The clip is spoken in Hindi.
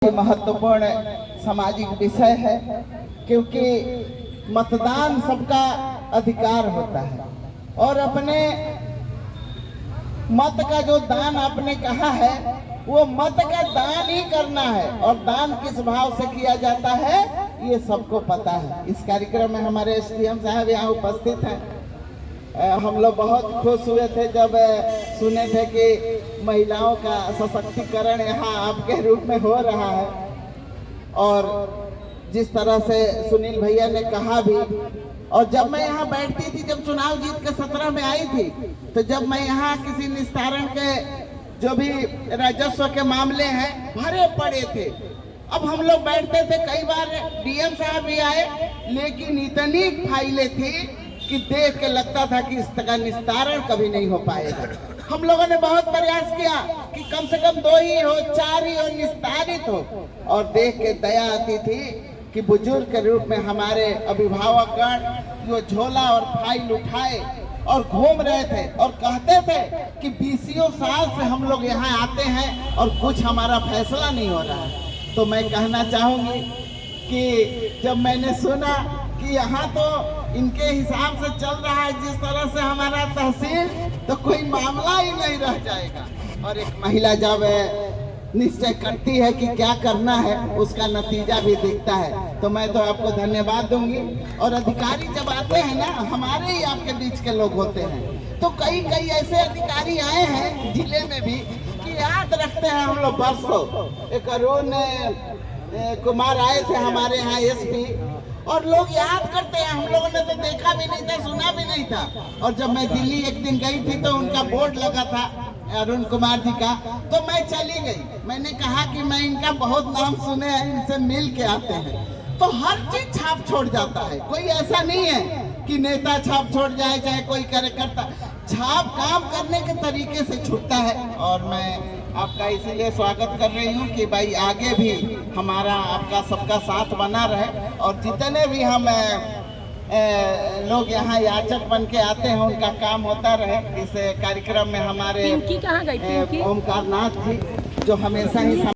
महत्वपूर्ण सामाजिक विषय है, क्योंकि मतदान सबका अधिकार होता है और अपने मत का जो दान आपने कहा है वो मत का दान ही करना है और दान किस भाव से किया जाता है ये सबको पता है। इस कार्यक्रम में हमारे एसडीएम साहब यहाँ उपस्थित हैं। हम लोग बहुत खुश हुए थे जब सुने थे कि महिलाओं का सशक्तिकरण यहाँ आपके रूप में हो रहा है। और जिस तरह से सुनील भैया ने कहा भी, और जब मैं यहाँ बैठती थी, जब चुनाव जीत के 17 में आई थी, तो जब मैं यहाँ किसी निस्तारण के जो भी राजस्व के मामले हैं भरे पड़े थे, अब हम लोग बैठते थे, कई बार डीएम साहब भी आए, लेकिन इतनी फाइलें थी कि देख के लगता था कि इसका निस्तारण कभी नहीं हो पाएगा। हम लोगों ने बहुत प्रयास किया कि कम से कम 2 ही हो, 4 ही हो, निस्तारित हो, और देख के दया आती थी कि बुजुर्ग के रूप में हमारे अभिभावकगण जो झोला और फाइल उठाए और घूम रहे थे और कहते थे कि 20 साल से हम लोग यहाँ आते हैं और कुछ हमारा फैसला नहीं हो रहा है। तो मैं कहना चाहूंगी कि जब मैंने सुना कि यहाँ तो इनके हिसाब से चल रहा है जिस तरह से हमारा तहसील, तो कोई मामला ही नहीं रह जाएगा। और एक महिला जब निश्चय करती है कि क्या करना है, उसका नतीजा भी दिखता है। तो मैं तो आपको धन्यवाद दूंगी। और अधिकारी जब आते हैं ना, हमारे ही आपके बीच के लोग होते हैं, तो कई ऐसे अधिकारी आए हैं जिले में भी कि याद रखते हैं हम लोग बरसों। एक अरुण कुमार आए थे हमारे यहाँ एसपी, और लोग याद करते हैं। हम लोगों ने तो देखा भी नहीं था, सुना भी नहीं था। और जब मैं दिल्ली एक दिन गई थी तो उनका बोर्ड लगा था अरुण कुमार जी का, तो मैं चली गई। मैंने कहा कि मैं इनका बहुत नाम सुने हैं, इनसे मिल के आते हैं। तो हर चीज छाप छोड़ जाता है, कोई ऐसा नहीं है कि नेता छाप छोड़ जाए चाहे कोई कार्यकर्ता, छाप काम करने के तरीके से छूटता है। और मैं आपका इसीलिए स्वागत कर रही हूँ कि भाई आगे भी हमारा आपका सबका साथ बना रहे, और जितने भी हम लोग यहाँ याचक बन के आते हैं उनका काम होता रहे। इस कार्यक्रम में हमारे ओमकार नाथ जी जो हमेशा ही